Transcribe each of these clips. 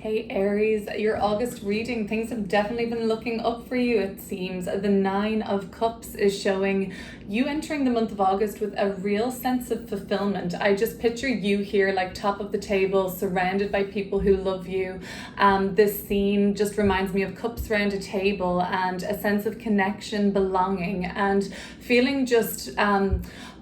Hey Aries, your August reading, things have definitely been looking up for you, it seems. The Nine of Cups is showing you entering the month of August with a real sense of fulfillment. I just picture you here like top of the table, surrounded by people who love you. This scene just reminds me of cups around a table and a sense of connection, belonging, and feeling just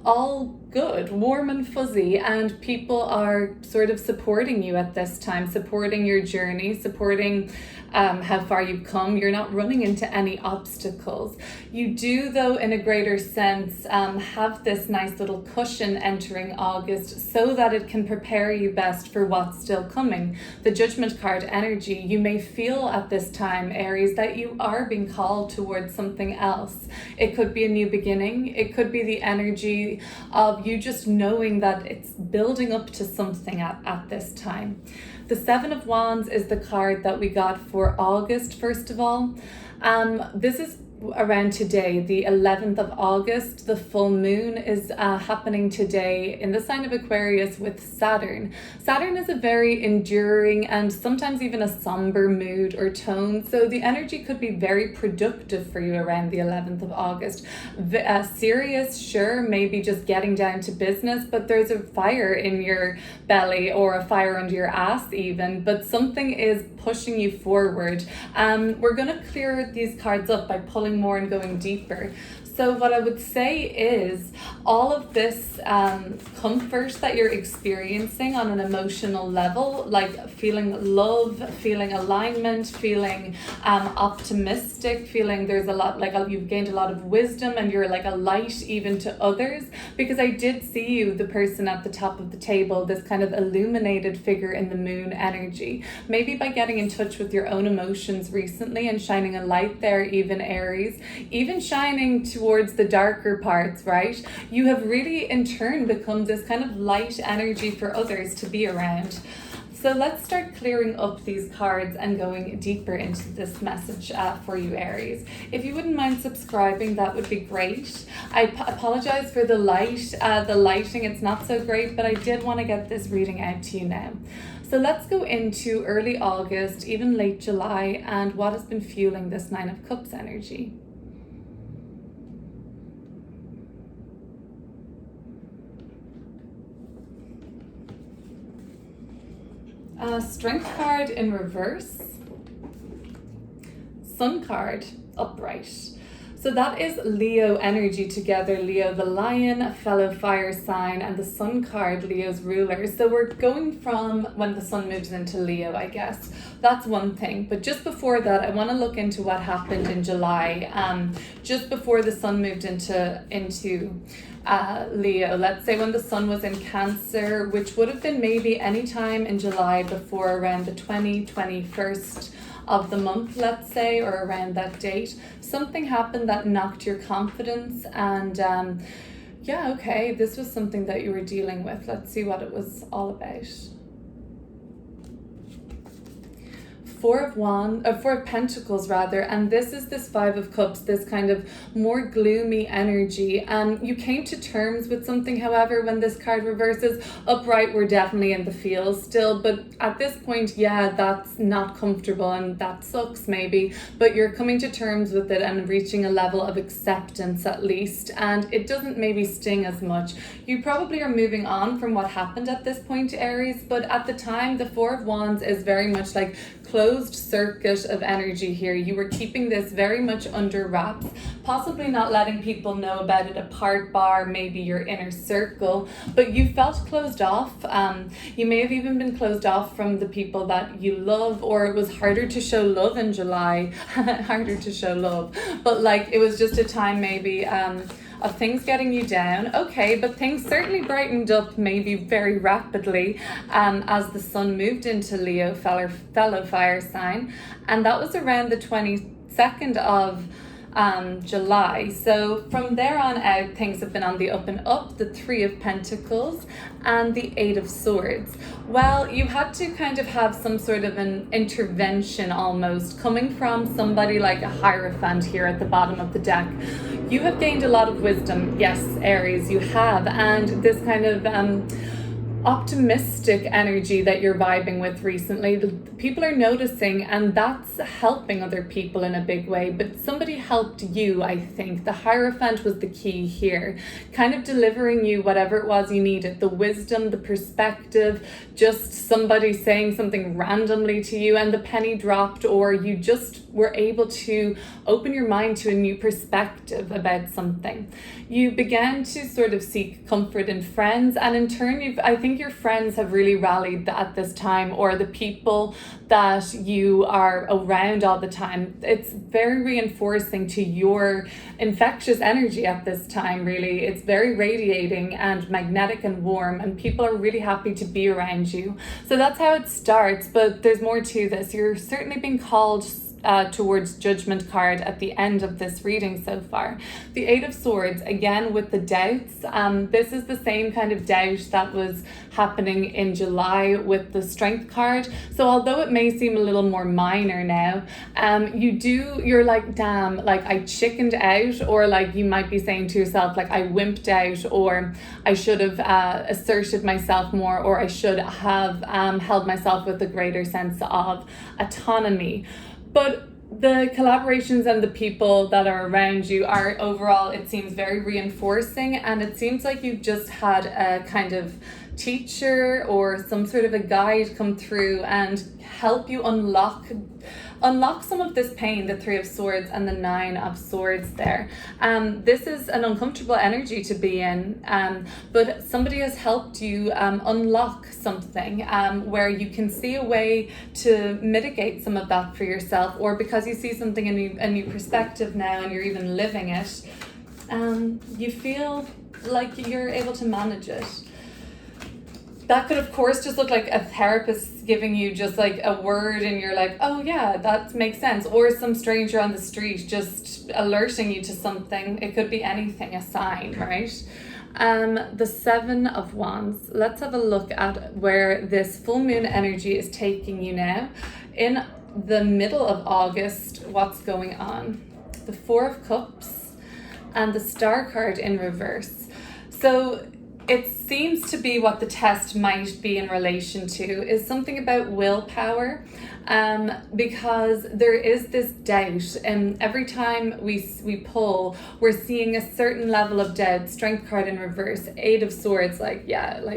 all good, warm and fuzzy, and people are sort of supporting you at this time, supporting your journey, supporting how far you've come. You're not running into any obstacles. You do, though, in a greater sense, have this nice little cushion entering August so that it can prepare you best for what's still coming. The Judgment card energy, you may feel at this time, Aries, that you are being called towards something else. It could be a new beginning. It could be the energy of you just knowing that it's building up to something at this time. The Seven of Wands is the card that we got for August, first of all. This is around today, the 11th of August. The full moon is happening today in the sign of Aquarius with Saturn. Saturn is a very enduring and sometimes even a somber mood or tone, so the energy could be very productive for you around the 11th of August. Serious, sure, maybe just getting down to business, but there's a fire in your belly or a fire under your ass even, but something is pushing you forward. We're going to clear these cards up by pulling more and going deeper. So what I would say is all of this comfort that you're experiencing on an emotional level, like feeling love, feeling alignment, feeling optimistic, feeling there's a lot, like you've gained a lot of wisdom and you're like a light even to others, because I did see you, the person at the top of the table, this kind of illuminated figure in the moon energy. Maybe by getting in touch with your own emotions recently and shining a light there, even Aries, even shining towards the darker parts, right? You have really in turn become this kind of light energy for others to be around. So let's start clearing up these cards and going deeper into this message for you, Aries. If you wouldn't mind subscribing, that would be great. I apologize for the lighting, it's not so great, but I did want to get this reading out to you now. So let's go into early August, even late July, and what has been fueling this Nine of Cups energy. Strength card in reverse, Sun card upright. So that is Leo energy together. Leo the lion, a fellow fire sign, and the Sun card, Leo's ruler. So we're going from when the sun moves into Leo, I guess. That's one thing. But just before that, I want to look into what happened in July. Just before the sun moved into Leo, let's say when the sun was in Cancer, which would have been maybe any time in July before around the 21st of the month, let's say, or around that date, something happened that knocked your confidence, and yeah, okay, this was something that you were dealing with. Let's see what it was all about. Four of Pentacles rather, and this is this Five of Cups, this kind of more gloomy energy. You came to terms with something, however, when this card reverses. Upright, we're definitely in the feels still, but at this point, yeah, that's not comfortable and that sucks maybe, but you're coming to terms with it and reaching a level of acceptance at least, and it doesn't maybe sting as much. You probably are moving on from what happened at this point, Aries, but at the time, the Four of Wands is very much like closed circuit of energy here. You were keeping this very much under wraps, possibly not letting people know about it apart bar maybe your inner circle, but you felt closed off. You may have even been closed off from the people that you love, or it was harder to show love in July. Harder to show love, but like it was just a time maybe of things getting you down. Okay, but things certainly brightened up maybe very rapidly as the sun moved into Leo, fellow fire sign, and that was around the 22nd of July. So from there on out, things have been on the up and up. The Three of Pentacles and the Eight of Swords. Well, you had to kind of have some sort of an intervention almost coming from somebody like a Hierophant here at the bottom of the deck. You have gained a lot of wisdom. Yes, Aries, you have. And this kind of optimistic energy that you're vibing with recently. People are noticing, and that's helping other people in a big way. But somebody helped you, I think. The Hierophant was the key here, kind of delivering you whatever it was you needed, the wisdom, the perspective, just somebody saying something randomly to you and the penny dropped, or you just were able to open your mind to a new perspective about something. You began to sort of seek comfort in friends, and in turn, I think your friends have really rallied at this time, or the people that you are around all the time. It's very reinforcing to your infectious energy at this time, really. It's very radiating and magnetic and warm, and people are really happy to be around you. So that's how it starts, but there's more to this. You're certainly being called towards Judgment card at the end of this reading so far. The Eight of Swords, again with the doubts. This is the same kind of doubt that was happening in July with the Strength card. So although it may seem a little more minor now, you're like, damn, like I chickened out, or like you might be saying to yourself, like I wimped out, or I should have asserted myself more, or I should have held myself with a greater sense of autonomy. But the collaborations and the people that are around you are overall, it seems very reinforcing, and it seems like you've just had a kind of teacher or some sort of a guide come through and help you unlock some of this pain, the Three of Swords and the Nine of Swords there. This is an uncomfortable energy to be in, but somebody has helped you unlock something where you can see a way to mitigate some of that for yourself, or because you see something in a new perspective now and you're even living it, you feel like you're able to manage it. That could, of course, just look like a therapist giving you just like a word and you're like, oh yeah, that makes sense. Or some stranger on the street just alerting you to something. It could be anything, a sign, right? The Seven of Wands. Let's have a look at where this full moon energy is taking you now. In the middle of August, what's going on? The Four of Cups and the Star card in reverse. So it seems to be what the test might be in relation to is something about willpower, because there is this doubt, and every time we pull, we're seeing a certain level of doubt. Strength card in reverse, Eight of Swords, like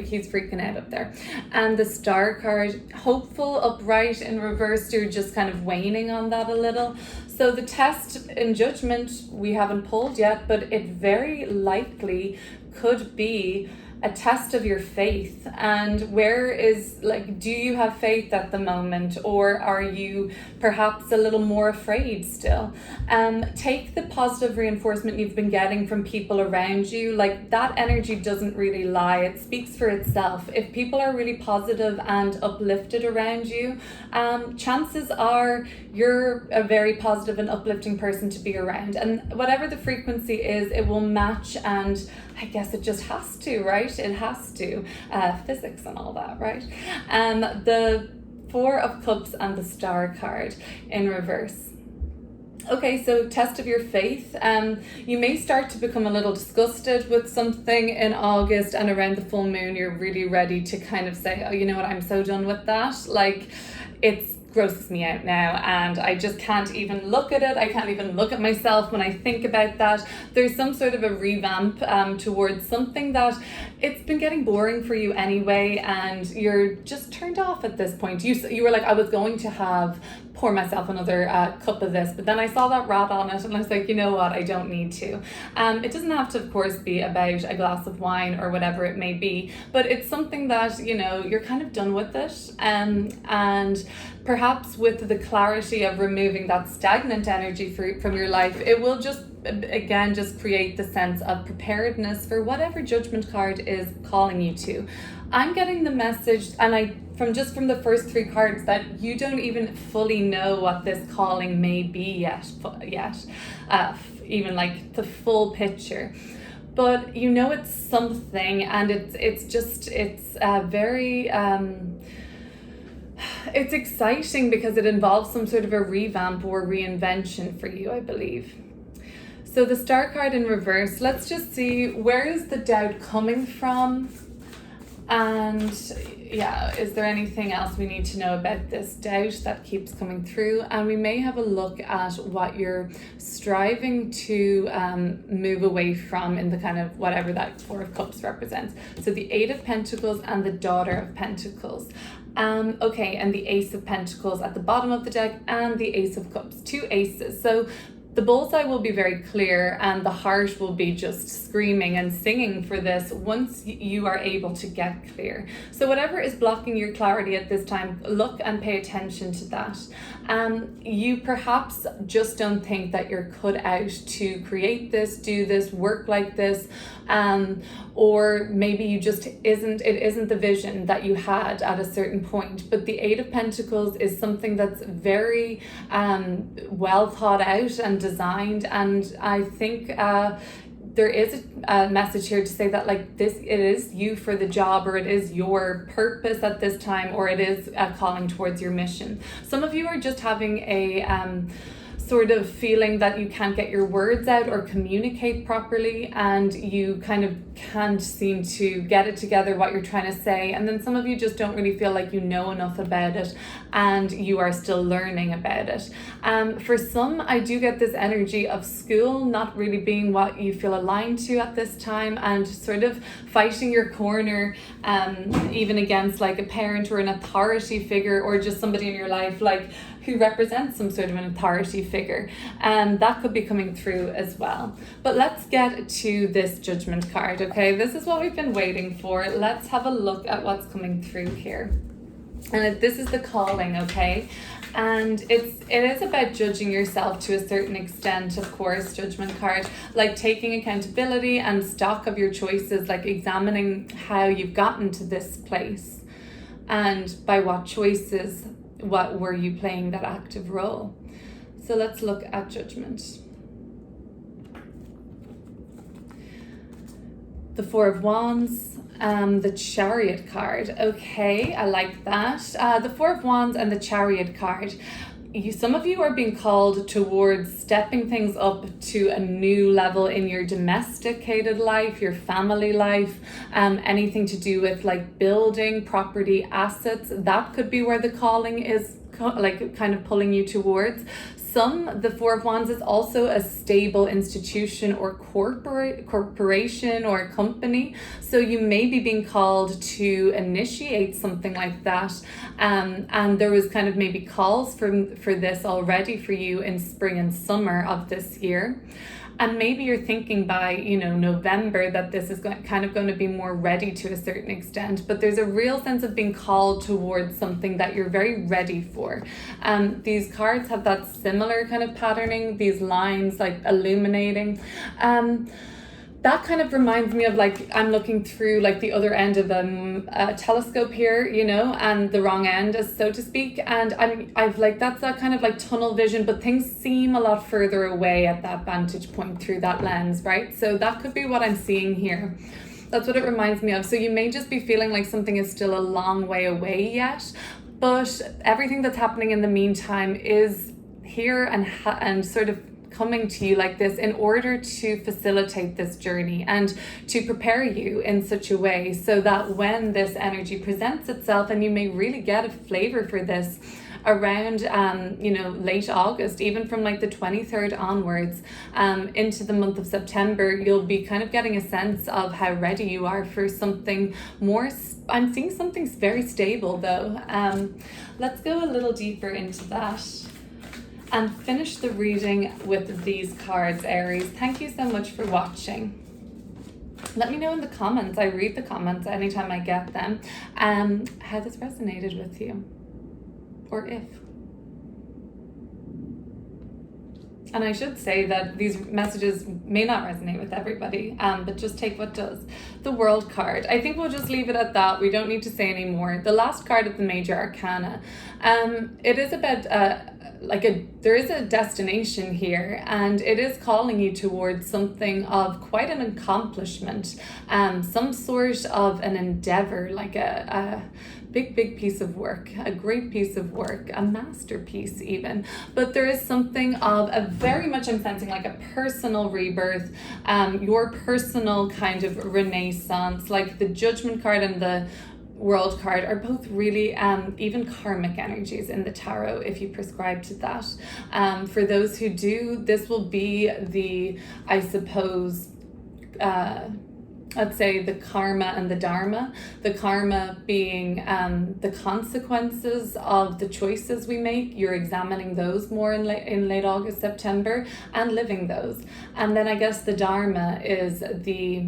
he's freaking out up there, and the Star card, hopeful, upright in reverse. You're just kind of waning on that a little. So the test in Judgment we haven't pulled yet, but it very likely could be a test of your faith. And where is, like, do you have faith at the moment, or are you perhaps a little more afraid still? Take the positive reinforcement you've been getting from people around you. Like, that energy doesn't really lie, it speaks for itself. If people are really positive and uplifted around you, chances are you're a very positive and uplifting person to be around, and whatever the frequency is, it will match. And I guess it just has to, right? It has to. Physics and all that, right? The Four of Cups and the Star card in reverse. Okay, so test of your faith. You may start to become a little disgusted with something in August, and around the full moon, you're really ready to kind of say, oh, you know what, I'm so done with that. Like, it's grosses me out now, and I just can't even look at it. I can't even look at myself when I think about that. There's some sort of a revamp towards something that it's been getting boring for you anyway, and you're just turned off at this point. You were like, I was going to pour myself another cup of this, but then I saw that rat on it and I was like, you know what, I don't need to. It doesn't have to, of course, be about a glass of wine or whatever it may be, but it's something that, you know, you're kind of done with it, and perhaps with the clarity of removing that stagnant energy from your life, it will just create the sense of preparedness for whatever Judgment card is calling you to. I'm getting the message, and from the first three cards, that you don't even fully know what this calling may be yet, even like the full picture. But you know it's something, and it's very it's exciting because it involves some sort of a revamp or reinvention for you, I believe. So the Star card in reverse, let's just see, where is the doubt coming from? And yeah, is there anything else we need to know about this doubt that keeps coming through? And we may have a look at what you're striving to move away from in the kind of whatever that Four of Cups represents. So the Eight of Pentacles and the Daughter of Pentacles. Okay, and the Ace of Pentacles at the bottom of the deck and the Ace of Cups, 2 aces. So the bullseye will be very clear and the heart will be just screaming and singing for this once you are able to get clear. So whatever is blocking your clarity at this time, look and pay attention to that. You perhaps just don't think that you're cut out to create this, do this, work like this, or maybe you just it isn't the vision that you had at a certain point. But the Eight of Pentacles is something that's very well thought out and designed, and I think there is a message here to say that like this, it is you for the job, or it is your purpose at this time, or it is a calling towards your mission. Some of you are just having a sort of feeling that you can't get your words out or communicate properly, and you kind of can't seem to get it together what you're trying to say. And then some of you just don't really feel like you know enough about it and you are still learning about it. For some, I do get this energy of school not really being what you feel aligned to at this time, and sort of fighting your corner, even against like a parent or an authority figure, or just somebody in your life like who represents some sort of an authority figure. That could be coming through as well. But let's get to this Judgment card, okay? This is what we've been waiting for. Let's have a look at what's coming through here. And this is the calling, okay? And it is about judging yourself to a certain extent, of course, Judgment card, like taking accountability and stock of your choices, like examining how you've gotten to this place and by what choices, what were you playing that active role. So let's look at Judgment. The Four of Wands, the Chariot card. Okay, I like that. The Four of Wands and the Chariot card. Some of you are being called towards stepping things up to a new level in your domesticated life, your family life, anything to do with like building, property, assets. That could be where the calling is like kind of pulling you towards. The Four of Wands is also a stable institution or corporation or company. So you may be being called to initiate something like that. And there was kind of maybe calls for this already for you in spring and summer of this year. And maybe you're thinking by, November that this is kind of going to be more ready to a certain extent, but there's a real sense of being called towards something that you're very ready for. These cards have that similar kind of patterning, these lines like illuminating. That kind of reminds me of like, I'm looking through like the other end of a telescope here, and the wrong end, so to speak. And I've like, that's that kind of like tunnel vision, but things seem a lot further away at that vantage point through that lens, right? So that could be what I'm seeing here. That's what it reminds me of. So you may just be feeling like something is still a long way away yet, but everything that's happening in the meantime is here and sort of coming to you like this in order to facilitate this journey and to prepare you in such a way so that when this energy presents itself, and you may really get a flavor for this around late August, even from like the 23rd onwards, into the month of September, you'll be kind of getting a sense of how ready you are for something more. I'm seeing something very stable though. Let's go a little deeper into that and finish the reading with these cards, Aries. Thank you so much for watching. Let me know in the comments, I read the comments anytime I get them, how this resonated with you, or if. And I should say that these messages may not resonate with everybody, but just take what does. The World card. I think we'll just leave it at that. We don't need to say any more. The last card of the Major Arcana. It is about there is a destination here, and it is calling you towards something of quite an accomplishment, some sort of an endeavor, like a big piece of work, a great piece of work, a masterpiece even. But there is something of a very much, I'm sensing like a personal rebirth, your personal kind of renaissance. Like the Judgment card and the World card are both really even karmic energies in the tarot, if you prescribe to that. For those who do, this will be the, I suppose, let's say the karma and the dharma. The karma being the consequences of the choices we make. You're examining those more in late August, September, and living those. And then I guess the dharma is the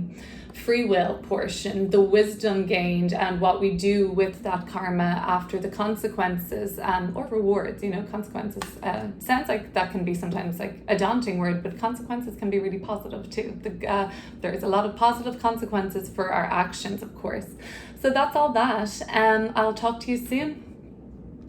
free will portion, the wisdom gained, and what we do with that karma after the consequences, or rewards. Consequences sounds like that can be sometimes like a daunting word, but consequences can be really positive too. There's a lot of positive consequences for our actions, of course. So that's all that. I'll talk to you soon.